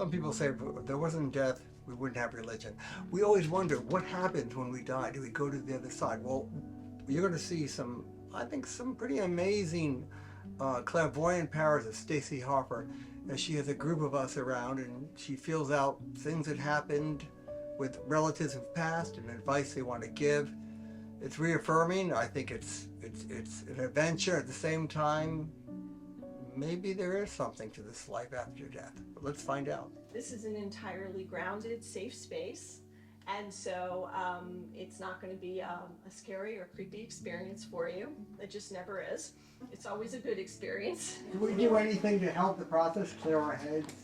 Some people say if there wasn't death, we wouldn't have religion. We always wonder what happens when we die. Do we go to the other side? Well, you're going to see some, I think, some pretty amazing clairvoyant powers of Stacy Hoffer, as she has a group of us around and she feels out things that happened with relatives who've passed and advice they want to give. It's reaffirming. I think it's an adventure at the same time. Maybe there is something to this life after death, but let's find out. This is an entirely grounded, safe space, and so it's not going to be a scary or creepy experience for you. It just never is. It's always a good experience. Do we do anything to help the process clear our heads?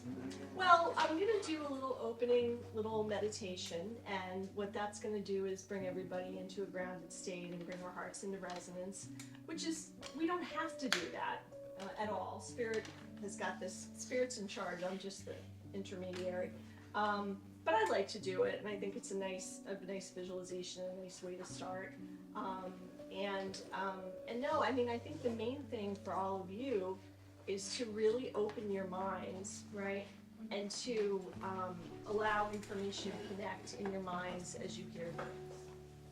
Well, I'm going to do a little opening, little meditation, and what that's going to do is bring everybody into a grounded state and bring our hearts into resonance, which is, we don't have to do that at all. Spirit has got this, Spirit's in charge, I'm just the intermediary. But I like to do it, and I think it's a nice visualization, a nice way to start. And no, I mean, I think the main thing for all of you is to really open your minds, right? And to allow information to connect in your minds as you hear them,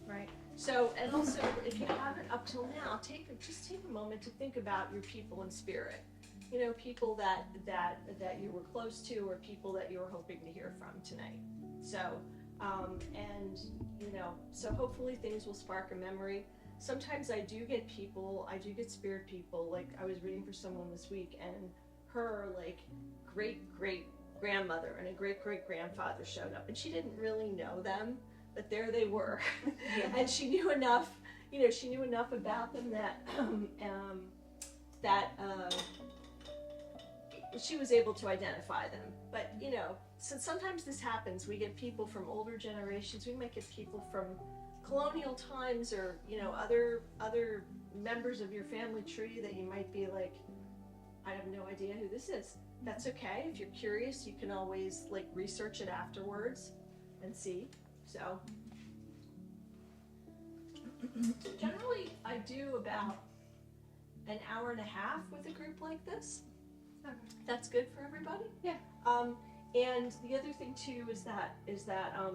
right? So, and also, if you haven't up till now, just take a moment to think about your people in spirit. You know, people that you were close to, or people that you were hoping to hear from tonight. So, and you know, so hopefully things will spark a memory. Sometimes I do get spirit people. Like I was reading for someone this week, and her like great grandmother and a great grandfather showed up, and she didn't really know them, but there they were. Yeah. And she knew enough, you know, she knew enough about them that she was able to identify them. But you know, so sometimes this happens. We get people from older generations. We might get people from colonial times, or you know, other members of your family tree that you might be like, I have no idea who this is. That's okay. If you're curious, you can always like research it afterwards and see. So generally I do about an hour and a half with a group like this. Okay. That's good for everybody. Yeah. And the other thing too is that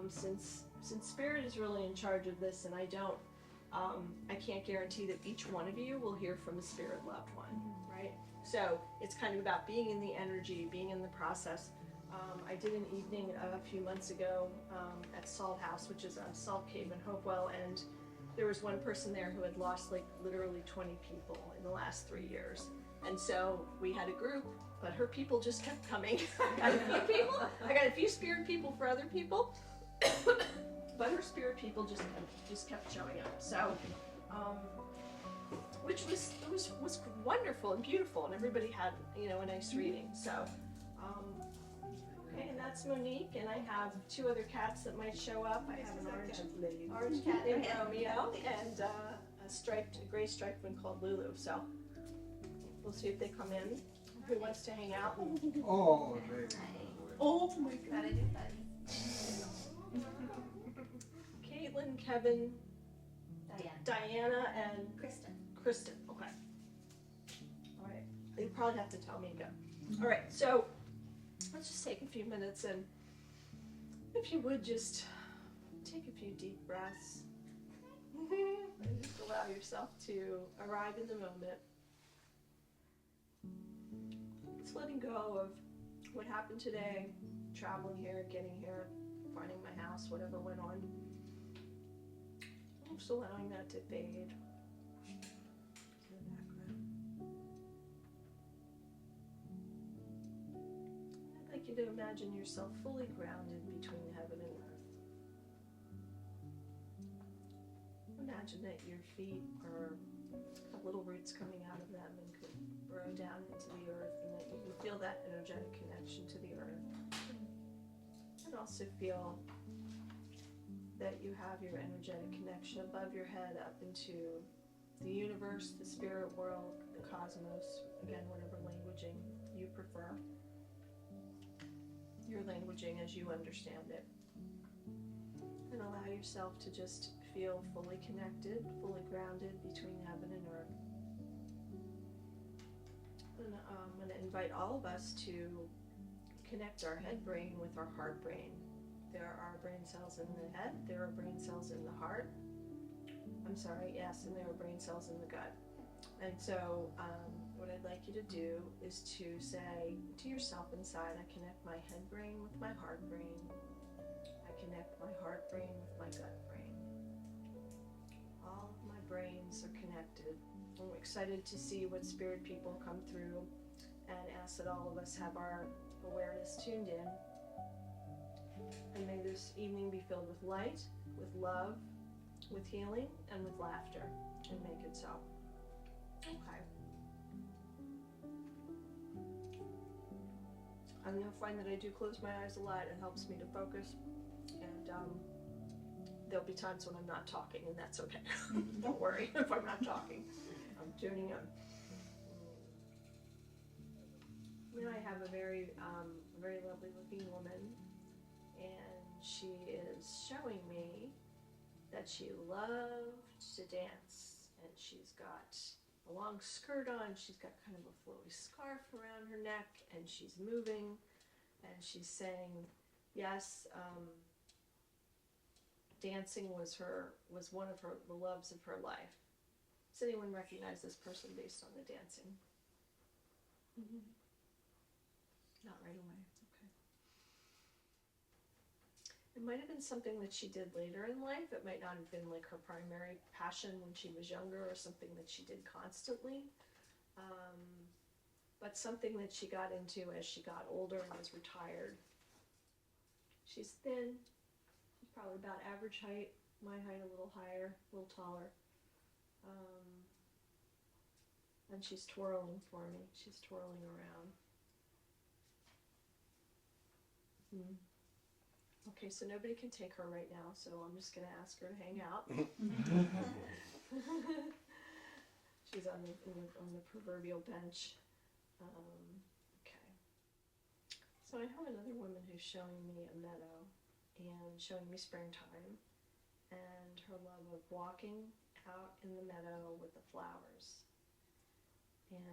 since Spirit is really in charge of this, and I can't guarantee that each one of you will hear from a spirit loved one, right? So it's kind of about being in the energy, being in the process. I did an evening a few months ago at Salt House, which is a salt cave in Hopewell, and there was one person there who had lost like literally 20 people in the last 3 years. And so we had a group, but her people just kept coming. I got a few spirit people for other people, but her spirit people just kept showing up. So, which was wonderful and beautiful, and everybody had, you know, a nice reading. So, okay, and that's Monique, and I have 2 other cats that might show up. I have an orange cat named Romeo, and a gray striped one called Lulu. So we'll see if they come in. Who wants to hang out? Oh, baby. Oh my God! I did that. Caitlin, Kevin, Diana, and Kristen. Okay. All right. You probably have to tell me again. All right. So let's just take a few minutes, and if you would just take a few deep breaths and just allow yourself to arrive in the moment. It's letting go of what happened today, traveling here, getting here, finding my house, whatever went on. I'm just allowing that to fade to the background. I'd like you to imagine yourself fully grounded between heaven and earth. Imagine that your feet have little roots coming out of them and could burrow down into the earth, and that you can feel that energetic connection to the earth. And also feel that you have your energetic connection above your head up into the universe, the spirit world, the cosmos, again, whatever languaging you prefer. Your languaging as you understand it. And allow yourself to just feel fully connected, fully grounded between heaven and earth. And I'm going to invite all of us to connect our head brain with our heart brain. There are brain cells in the head, there are brain cells in the heart. I'm sorry, yes, and there are brain cells in the gut. And so what I'd like you to do is to say to yourself inside, I connect my head brain with my heart brain. I connect my heart brain with my gut brain. All of my brains are connected. I'm excited to see what spirit people come through and ask that all of us have our awareness tuned in. And may this evening be filled with light, with love, with healing, and with laughter. And make it so. Okay. And you'll find that I do close my eyes a lot. It helps me to focus. And there'll be times when I'm not talking, and that's okay. Don't worry if I'm not talking. I'm tuning in. Now I have a very lovely looking woman, and she is showing me that she loved to dance, and she's got a long skirt on, she's got kind of a flowy scarf around her neck, and she's moving, and she's saying, yes, dancing was one of the loves of her life. Does anyone recognize this person based on the dancing? Mm-hmm. Not right away, okay. It might have been something that she did later in life. It might not have been like her primary passion when she was younger, or something that she did constantly. But something that she got into as she got older and was retired. She's thin. She's probably about average height. My height a little higher, a little taller. And she's twirling for me. She's twirling around. Okay, so nobody can take her right now, so I'm just going to ask her to hang out. She's on the proverbial bench. Okay. So I have another woman who's showing me a meadow and showing me springtime and her love of walking out in the meadow with the flowers. And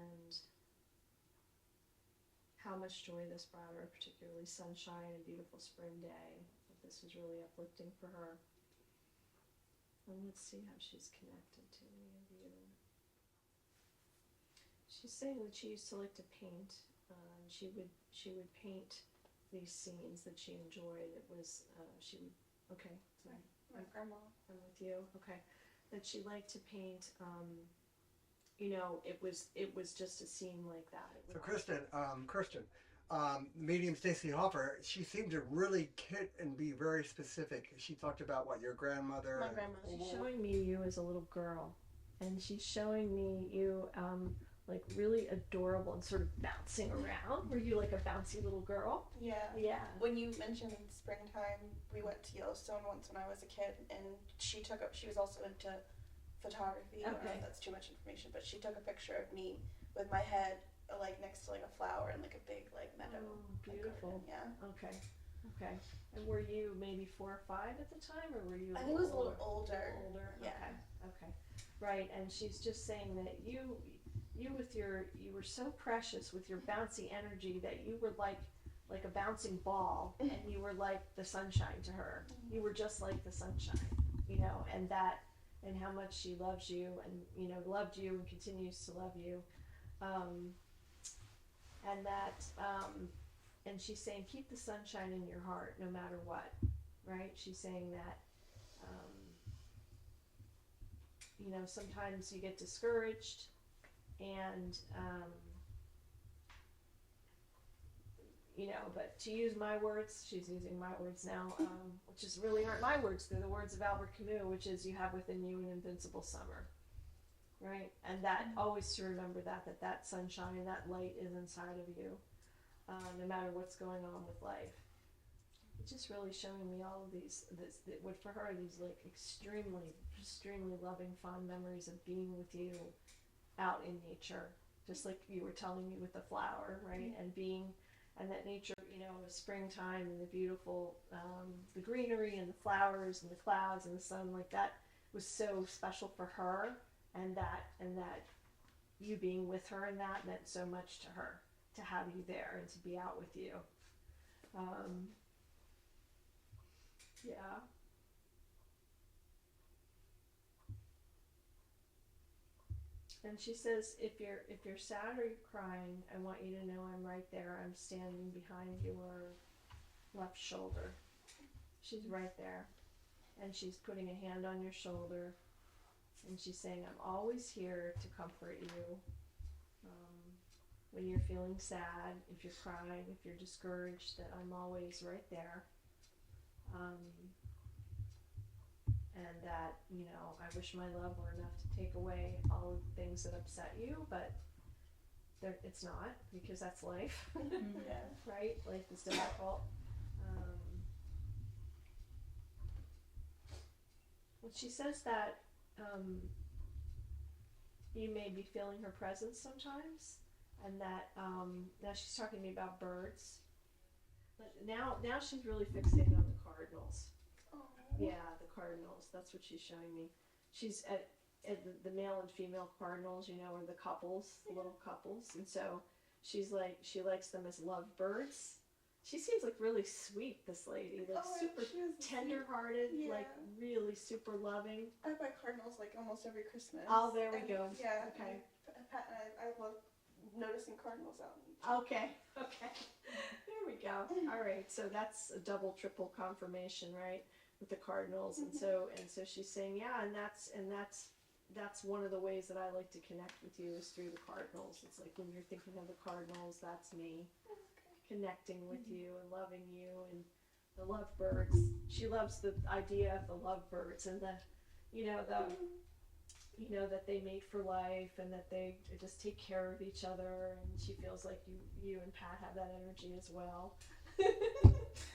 how much joy this brought her, particularly sunshine, a beautiful spring day. This was really uplifting for her. And let's see how she's connected to any of you. She's saying that she used to like to paint. She would paint these scenes that she enjoyed. It was okay. Sorry. My grandma. I'm with you. Okay, that she liked to paint. It was just a scene like that. So Kirsten, medium Stacy Hoffer, she seemed to really hit and be very specific. She talked about what your grandmother. My grandmother. She's showing me you as a little girl, and she's showing me you like really adorable and sort of bouncing around. Were you like a bouncy little girl? Yeah. Yeah. When you mentioned springtime, we went to Yellowstone once when I was a kid, and she was also into photography. I don't know if that's too much information, but she took a picture of me with my head like next to like a flower and like a big like meadow. Oh, beautiful. Garden. Yeah. Okay. And were you maybe 4 or 5 at the time, or were you? I think it was a little older. Yeah. Okay. Right. And she's just saying that you were so precious with your bouncy energy that you were like a bouncing ball, and you were like the sunshine to her. You were just like the sunshine, and how much she loves you, and loved you and continues to love you, and she's saying keep the sunshine in your heart no matter what, right? She's saying that sometimes you get discouraged, and but to use my words, she's using my words now, which is really aren't my words, they're the words of Albert Camus, which is you have within you an invincible summer, right? And that, always to remember that sunshine, that light is inside of you, no matter what's going on with life. It's just really showing me all of what for her, these like extremely loving, fond memories of being with you out in nature, just like you were telling me with the flower, right? And that nature, springtime and the beautiful, the greenery and the flowers and the clouds and the sun, like that was so special for her, and that you being with her, and that meant so much to her, to have you there and to be out with you. Um, yeah. And she says, if you're sad or you're crying, I want you to know I'm right there. I'm standing behind your left shoulder. She's right there, and she's putting a hand on your shoulder, and she's saying, I'm always here to comfort you. When you're feeling sad, if you're crying, if you're discouraged, that I'm always right there. And that, I wish my love were enough to take away all of the things that upset you, but it's not, because that's life. Yeah. Right? Life is difficult. Well, she says that you may be feeling her presence sometimes, and that now she's talking to me about birds. But now she's really fixated on the cardinals. Oh. Yeah, the cardinals. That's what she's showing me. She's at the male and female cardinals, or the couples, the little couples. And so she's like, she likes them as lovebirds. She seems like really sweet, this lady. Like super tender-hearted, yeah. like really super loving. I buy cardinals like almost every Christmas. Oh, there we go. Yeah. Okay. Pat and I love noticing cardinals out. Okay. There we go. All right. So that's a double, triple confirmation, right? With the cardinals. And so she's saying, yeah, and that's one of the ways that I like to connect with you is through the cardinals. It's like when you're thinking of the cardinals, that's me connecting with you and loving you. And the lovebirds, she loves the idea of the lovebirds and that they mate for life and that they just take care of each other, and she feels like you and Pat have that energy as well.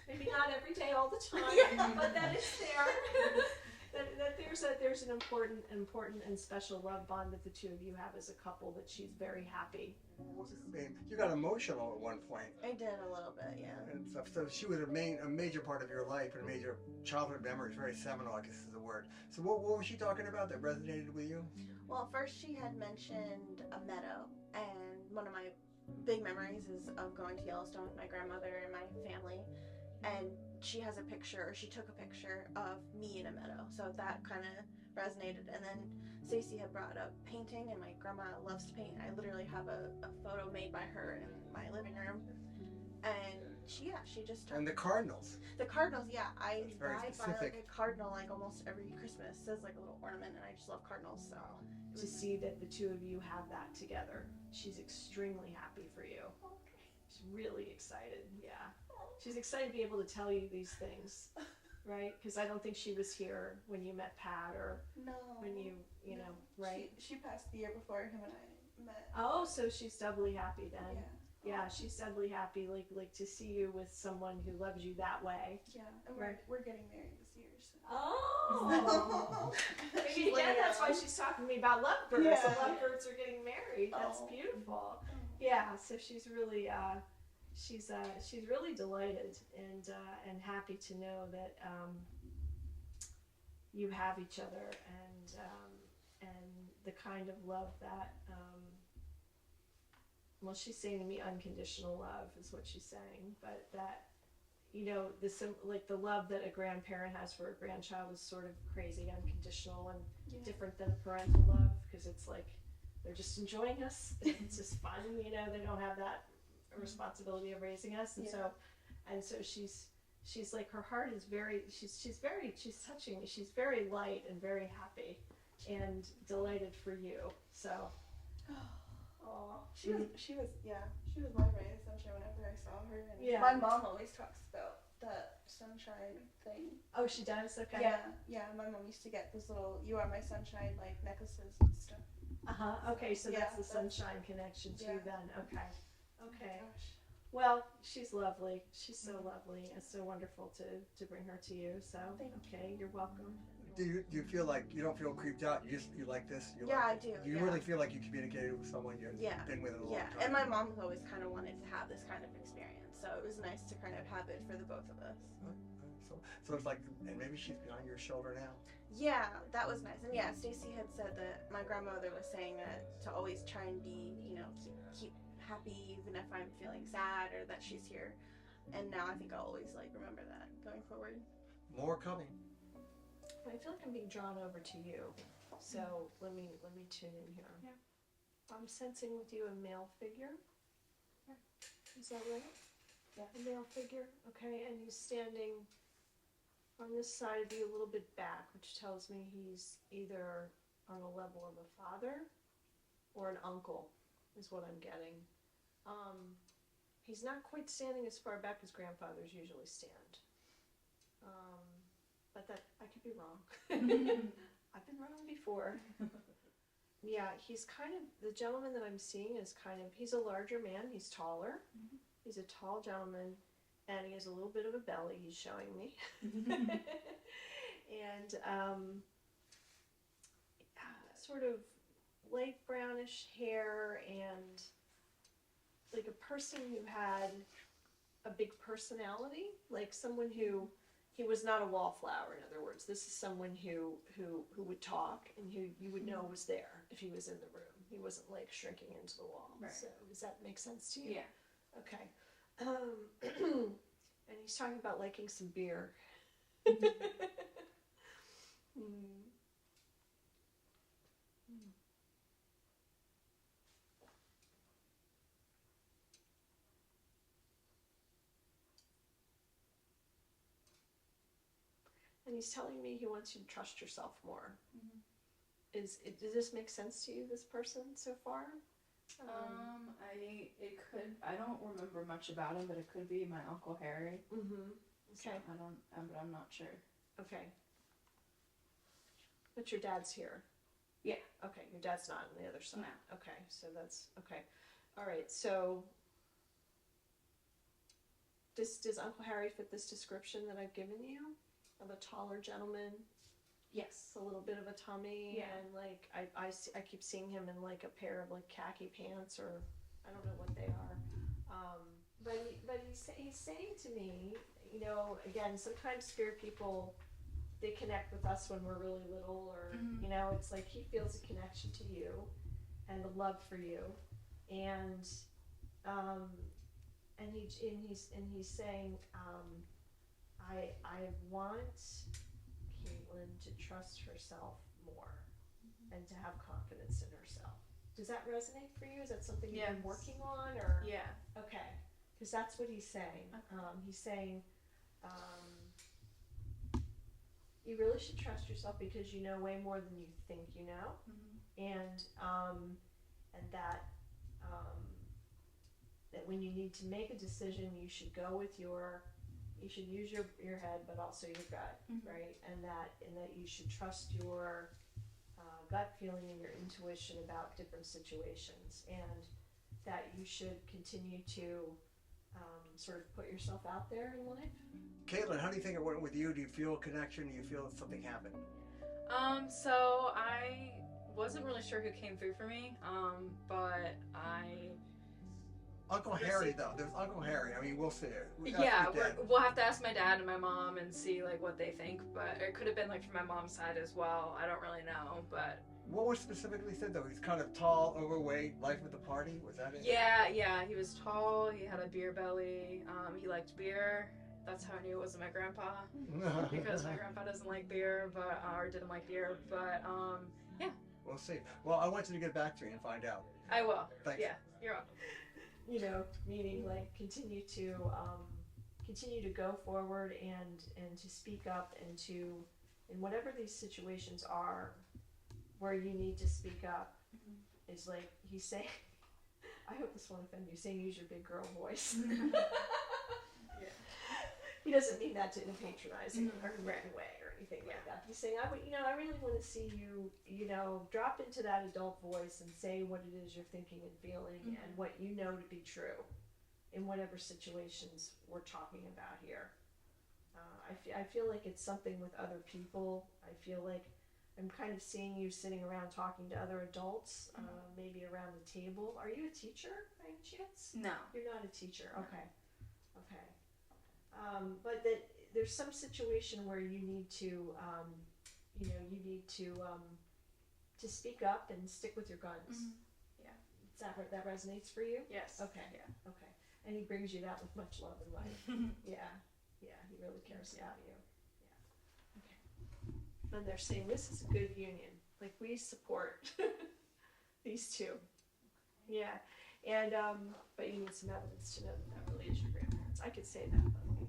Maybe not every day all the time, but that is there. that there's an important and special love bond that the two of you have as a couple, that she's very happy. I mean, you got emotional at one point. I did a little bit, yeah. And stuff. So she was a major part of your life and a major childhood memory. Very seminal, I guess is the word. So what was she talking about that resonated with you? Well, first she had mentioned a meadow, and one of my big memories is of going to Yellowstone with my grandmother and my family. And she has a picture, or she took a picture of me in a meadow. So that kind of resonated. And then Stacy had brought up painting, and my grandma loves to paint. I literally have a photo made by her in my living room. And she just And the cardinals. The cardinals, yeah. I buy like a cardinal like almost every Christmas. It says like a little ornament, and I just love cardinals. So to see that the two of you have that together, she's extremely happy for you. Okay. She's really excited. Yeah. She's excited to be able to tell you these things, right? Because I don't think she was here when you met Pat, or no, when you right? She passed the year before him and I met. Oh, so she's doubly happy then. Yeah. Yeah, she's doubly happy, like to see you with someone who loves you that way. Yeah, and we're getting married this year. So. Oh, maybe again that's why she's talking to me about lovebirds. Yeah. The lovebirds are getting married. That's beautiful. Oh. Yeah, so she's really she's really delighted and happy to know that you have each other, and the kind of love that well, she's saying to me unconditional love is what she's saying, but that the love that a grandparent has for a grandchild is sort of crazy, unconditional, and different than parental love, because it's like they're just enjoying us. It's just fun, they don't have that responsibility of raising us, and so she's like, her heart is very, she's touching me. She's very light and very happy and delighted for you. So She was my ray of sunshine whenever I saw her. And my mom always talks about that sunshine thing. Oh, she does? Okay. Yeah, my mom used to get those little "You Are My Sunshine" like necklaces and stuff. Okay, so that's the sunshine connection too then. Okay. Oh my gosh. Well, she's lovely. She's so lovely. It's so wonderful to bring her to you. So okay, you're welcome. Do you feel like you don't feel creeped out? You like this? I do. You really feel like you communicated with someone you've been with in a long time? Yeah, and my mom's always kind of wanted to have this kind of experience, so it was nice to kind of have it for the both of us. So it's like, and maybe she's behind your shoulder now. Yeah, that was nice. And yeah, Stacy had said that my grandmother was saying that to always try and be, keep happy even if I'm feeling sad, or that she's here And now I think I'll always like remember that going forward. More coming. I feel like I'm being drawn over to you, so let me tune in here. Yeah. I'm sensing with you a male figure. Yeah. Is that right? Yeah. A male figure, okay, and he's standing on this side of you a little bit back, which tells me he's either on the level of a father or an uncle, is what I'm getting. He's not quite standing as far back as grandfathers usually stand. But that, I could be wrong. I've been wrong before. Yeah, he's kind of, the gentleman that I'm seeing is kind of, he's a larger man, he's taller. Mhm. He's a tall gentleman, and he has a little bit of a belly, he's showing me. And sort of light brownish hair, and like a person who had a big personality, like someone who, he was not a wallflower, in other words. This is someone who would talk and who you would know was there if he was in the room. He wasn't like shrinking into the wall. Right. So does that make sense to you? Yeah. Okay. And he's talking about liking some beer. Mm. And he's telling me he wants you to trust yourself more. Mhm. Does this make sense to you, this person, so far? I don't remember much about him, but it could be my Uncle Harry. Mm-hmm. So Okay. but I'm not sure. Okay. But your dad's here. Yeah. Okay, your dad's not on the other side. No. Okay, so that's, okay. All right, so does Uncle Harry fit this description that I've given you? Of a taller gentleman, Yes. a little bit of a tummy, Yeah. and like, I keep seeing him in like a pair of like khaki pants, or I don't know what they are. But he's saying to me, you know, again, sometimes spirit people, they connect with us when we're really little, or Mhm. you know, it's like he feels a connection to you and a love for you, and he's saying, I want Caitlin to trust herself more and to have confidence in herself. Does that resonate for you? Is that something you've been Yes. working on, or? Yeah. Okay, because that's what he's saying. Okay. He's saying, you really should trust yourself because you know way more than you think you know, Mhm. and that when you need to make a decision, you should go with you should use your head, but also your gut, Mhm. right? And that you should trust your gut feeling and your intuition about different situations, and that you should continue to sort of put yourself out there in life. Caitlin, how do you think it went with you? Do you feel a connection? Do you feel that something happened? So I wasn't really sure who came through for me, but Uncle Harry, though. There's Uncle Harry. I mean, we'll see it. we'll have to ask my dad and my mom and see like what they think, but it could have been like from my mom's side as well. I don't really know, but What was specifically said, though? He's kind of tall, overweight, life at the party? Was that it? yeah, he was tall, he had a beer belly, he liked beer. That's how I knew it wasn't my grandpa, because my grandpa doesn't like beer, or didn't like beer, but yeah. We'll see. Well, I want you to get back to me and find out. I will. Thanks. Yeah, you're welcome. You know, meaning like continue to go forward and to speak up, and to, in whatever these situations are where you need to speak up, is like he's saying, I hope this won't offend you, saying use your big girl voice. Yeah. He doesn't mean that in a patronizing Mhm. or mean way or anything like that. He's saying, I really want to see you, drop into that adult voice and say what it is you're thinking and feeling, and what you know to be true in whatever situations we're talking about here. I feel like it's something with other people. I feel like I'm kind of seeing you sitting around talking to other adults, maybe around the table. Are you a teacher by any chance? No. You're not a teacher. Okay. But that there's some situation where you need to, to speak up and stick with your guns. Mhm. Yeah. That resonates for you? Yes. Okay. Yeah. Okay. And he brings you that with much love and light. Yeah, yeah, he really cares about you. Yeah. Okay. And they're saying this is a good union. Like, we support these two. Yeah. And but you need some evidence to know that that really is your grandparents. I could say that,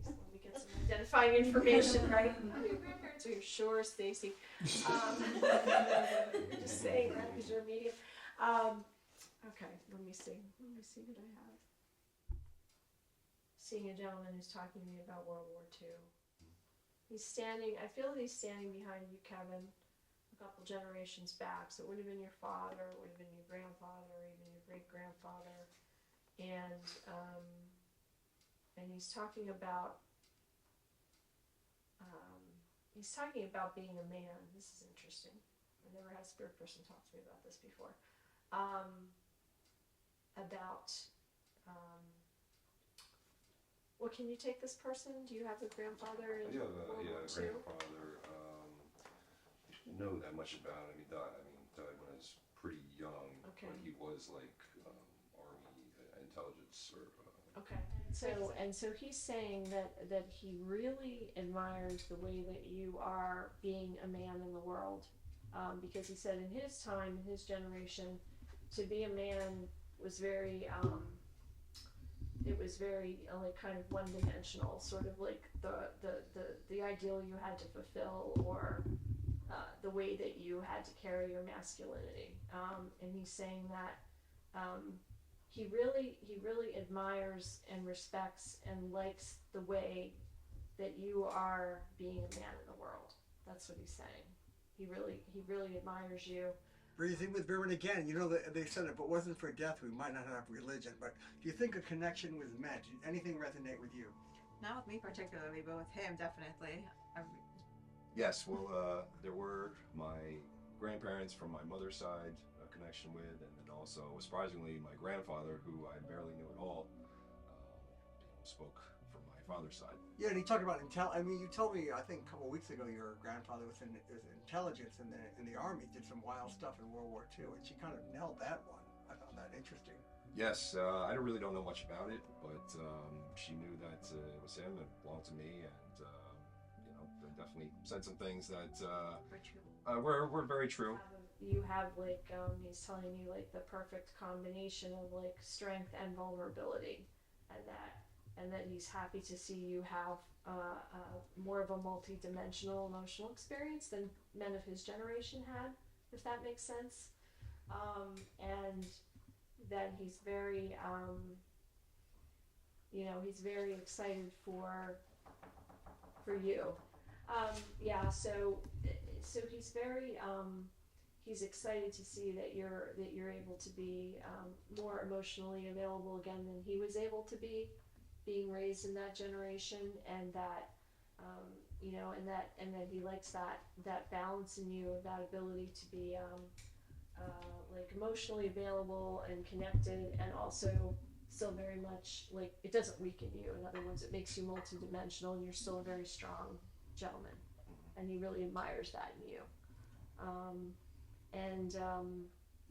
but let me get some identifying information, right? Oh, your grandparents, are you sure, Stacy? You're just saying that because you're a medium. Okay, let me see what I have. Seeing a gentleman who's talking to me about World War II. He's standing, I feel he's standing behind you, Kevin, a couple generations back. So it would have been your father, it would have been your grandfather, or even your great-grandfather. And he's talking about being a man. This is interesting. I never had a spirit person talk to me about this before. Well, can you take this person? Do you have a grandfather in World War II? Grandfather. I don't know that much about him. He died when I was pretty young. Okay. But he was like Army intelligence or. Okay. So he's saying that he really admires the way that you are being a man in the world, because he said in his time, in his generation, to be a man was very like kind of one-dimensional, sort of like the ideal you had to fulfill, or the way that you had to carry your masculinity. And he's saying that he really admires and respects and likes the way that you are being a man in the world. That's what he's saying. He really admires you. Breathing with Birman again. You know, they said if it wasn't for death, we might not have religion. But do you think a connection was met? Did anything resonate with you? Not with me particularly, but with him, definitely. Yes, well, there were my grandparents from my mother's side, a connection with, and then also, surprisingly, my grandfather, who I barely knew at all, spoke from my father's side. Yeah, and he talked about you told me, I think a couple of weeks ago, your grandfather was in intelligence in the Army, did some wild stuff in World War II, and she kind of nailed that one. I found that interesting. Yes, I really don't know much about it, but she knew that it was him, it belonged to me, and definitely said some things that were very true. You have like he's telling you like the perfect combination of like strength and vulnerability, and that he's happy to see you have more of a multi-dimensional emotional experience than men of his generation had, if that makes sense. And that he's very he's very excited for you. So he's very he's excited to see that you're able to be more emotionally available again than he was able to be, being raised in that generation, and that and that he likes that balance in you, of that ability to be like emotionally available and connected, and also still very much like it doesn't weaken you. In other words, it makes you multidimensional, and you're still a very strong gentleman, and he really admires that in you.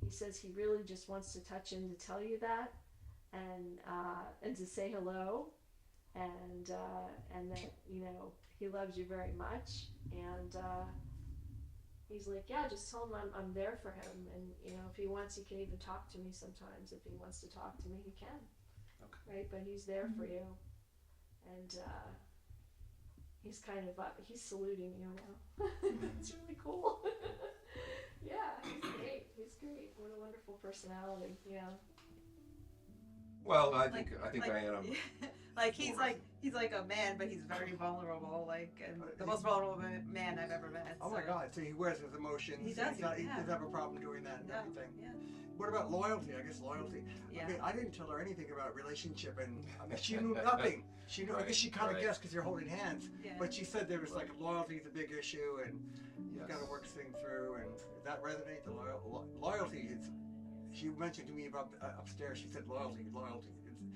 He says he really just wants to touch in to tell you that, and to say hello, and that he loves you very much, and he's like, yeah, just tell him I'm there for him, and if he wants, he can even talk to me sometimes. If he wants to talk to me, he can. Okay. Right, but he's there for you, and he's kind of he's saluting you now. It's really cool. Yeah, he's great. What a wonderful personality. Yeah. Well, I think I am. Like he's like a man, but he's very vulnerable. And the most vulnerable man I've ever met. Oh my God! So he wears his emotions. He does. He doesn't have a problem doing that and everything. Yeah. What about loyalty? I guess loyalty. Yeah. Okay, I didn't tell her anything about relationship, and she knew nothing. She knew. I guess she kind of guessed because you're holding hands. Yeah. But she said there was like loyalty is a big issue, and you've got to work this thing through. And does that resonate? The loyalty is. She mentioned to me about upstairs. She said loyalty.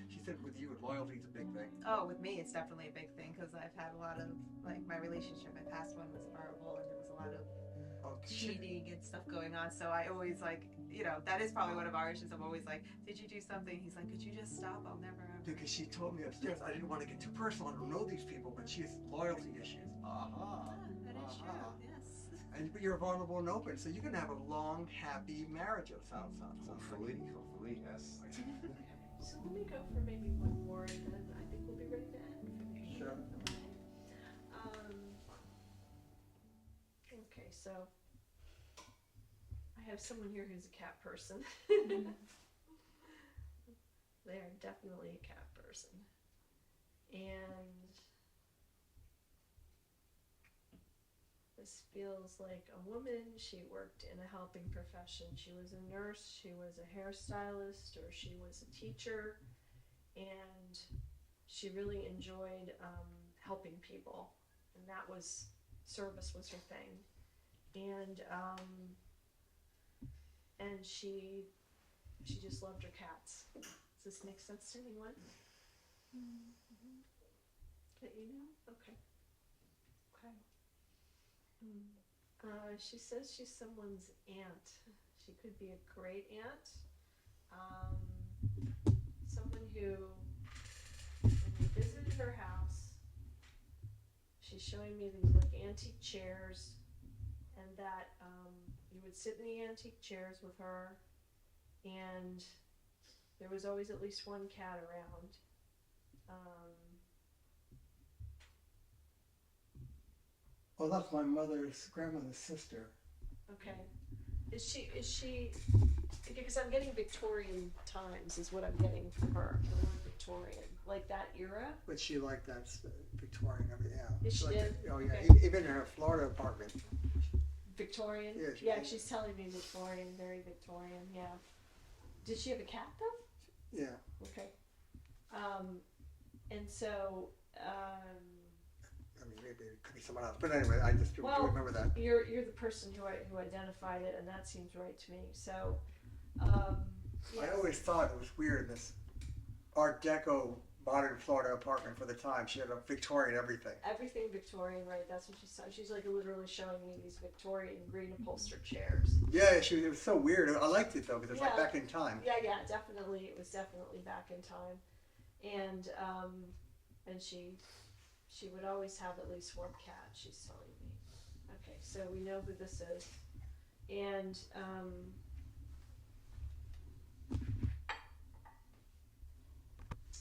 She said with you, loyalty is a big thing. Oh, with me, it's definitely a big thing because I've had a lot of my relationship. My past one was horrible, and there was a lot of cheating and stuff going on. So I always that is probably one of our issues. I'm always like, did you do something? He's like, could you just stop? I'll never ever. Because she told me upstairs, I didn't want to get too personal. I don't know these people, but she has loyalty issues. That is true. Yes. And you're vulnerable and open, so you can have a long, happy marriage. It sounds Hopefully, yes. So let me go for maybe one more, and then I think we'll be ready to end. Sure. Okay, so I have someone here who's a cat person. They are definitely a cat person. And this feels like a woman. She worked in a helping profession. She was a nurse, she was a hairstylist, or she was a teacher. And she really enjoyed helping people. And that was, service was her thing. And she just loved her cats. Does this make sense to anyone? Mm-hmm. That you know? Okay. She says she's someone's aunt. She could be a great aunt. Someone who, when we visited her house, she's showing me these like antique chairs, and that you would sit in the antique chairs with her, and there was always at least one cat around. Well, that's my grandmother's sister. Okay. Is she, because I'm getting Victorian times is what I'm getting from her, the word Victorian, like that era? But she liked that Victorian, everything, yeah. Yes, she liked did? it. Oh, yeah, Okay. even in her Florida apartment. Victorian? Yeah, she Yeah, did. she's telling me Victorian, very Victorian, yeah. Did she have a cat though? Yeah. Okay. And so, I mean, maybe it could be someone else. But anyway, I just do Well, remember that. you're the person who identified it, and that seems right to me. So, yes. I always thought it was weird, this Art Deco modern Florida apartment for the time. She had a Victorian everything. Everything Victorian, right? That's what she's saying. She's like literally showing me these Victorian green upholstered chairs. Yeah, it was so weird. I liked it though, because it's like Yeah. back in time. Yeah, definitely. It was definitely back in time, and she would always have at least one cat. She's telling me. Okay, so we know who this is, and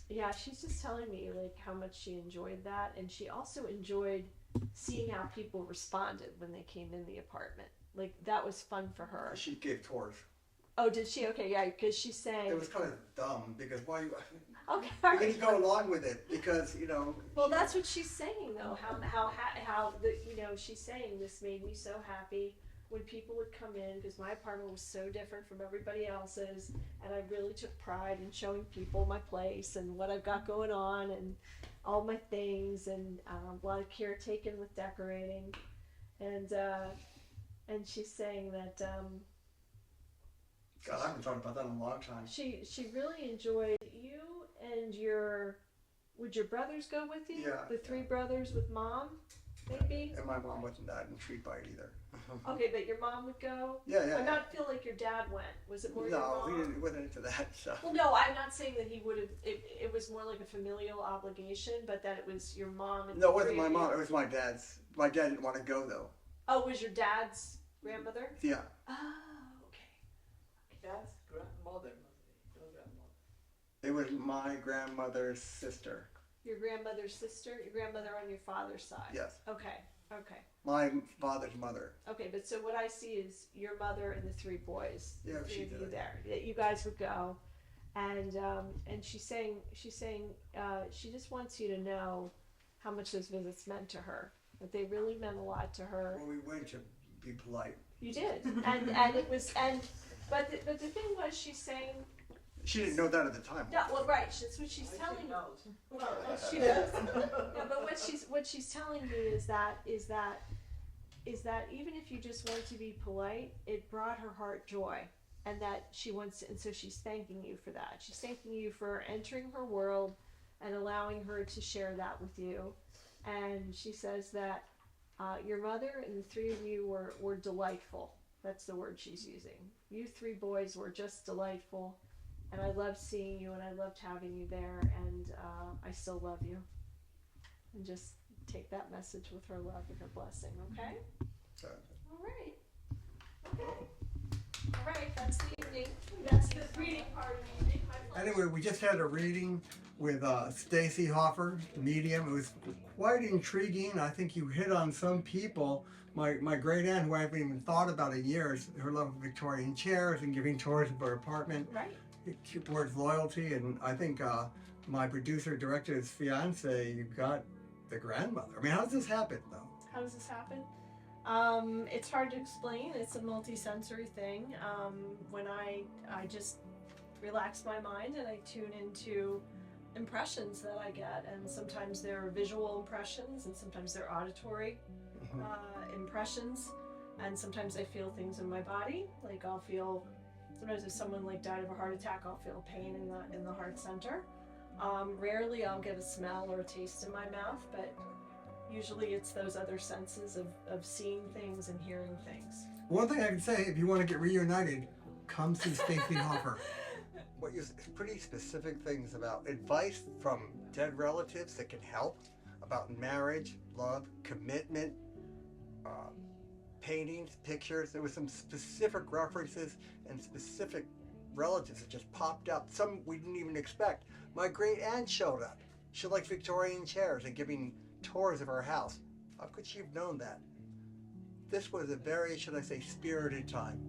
yeah, she's just telling me like how much she enjoyed that, and she also enjoyed seeing how people responded when they came in the apartment. Like that was fun for her. She gave tours. Oh, did she? Okay, yeah, because she's saying. It was kind of dumb because why you? Okay, You didn't go along with it because Well, that's what she's saying though. How she's saying this made me so happy when people would come in, because my apartment was so different from everybody else's, and I really took pride in showing people my place and what I've got going on and all my things, and a lot of care taken with decorating, and she's saying that God, I haven't thought about that in a long time. she really enjoyed you and would your brothers go with you? Yeah. The three brothers with mom, maybe? And my mom wasn't that intrigued by it either. Okay, but your mom would go? Yeah. I not feel like your dad went. Was it more your No, mom? he wasn't into that. So. Well, no, I'm not saying that he would have. It was more like a familial obligation, but that it was your mom and No, it the wasn't three my of you. mom. It was my dad's. My dad didn't want to go though. Oh, it was your dad's grandmother? Yeah. Oh, okay. Dad's grandmother, your grandmother. It was my grandmother's sister. Your grandmother's sister? Your grandmother on your father's side? Yes. Okay. My father's mother. Okay, but so what I see is your mother and the three boys. Yeah, the she three of did you it. there. That you guys would go, and she's saying she just wants you to know how much those visits meant to her. That they really meant a lot to her. Well, we went to be polite. You did, and it was but the thing was, she's saying She didn't know that at the time. no. Well, right. That's what she's telling She me. knows. Well, she does. Yeah, but what she's telling me is that even if you just want to be polite, it brought her heart joy, and that she wants, and so she's thanking you for that. She's thanking you for entering her world and allowing her to share that with you. And she says that your mother and the three of you were delightful, That's the word she's using. You three boys were just delightful, and I loved seeing you, and I loved having you there, and I still love you. And just take that message with her love and her blessing, okay? All right. Okay. All right, that's the evening. That's the reading part of the evening. Anyway, we just had a reading with Stacy Hoffer, medium. It was quite intriguing. I think you hit on some people. My great aunt, who I haven't even thought about in years, her love of Victorian chairs and giving tours of her apartment. Right. Towards loyalty, and I think my producer director's fiance, you got the grandmother. I mean, how does this happen, though? How does this happen? It's hard to explain. It's a multi-sensory thing. When I just relax my mind and I tune into impressions that I get, and sometimes they're visual impressions, and sometimes they're auditory impressions, and sometimes I feel things in my body. Like I'll feel, sometimes if someone like died of a heart attack, I'll feel pain in the heart center. Rarely I'll get a smell or a taste in my mouth, but usually it's those other senses of seeing things and hearing things. One thing I can say, if you want to get reunited, come see Stacy Hoffer. What you pretty specific things about advice from dead relatives that can help about marriage, love, commitment, paintings, pictures. There was some specific references and specific relatives that just popped up. Some we didn't even expect. My great aunt showed up. She liked Victorian chairs and giving tours of her house. How could she have known that? This was a very, should I say, spirited time.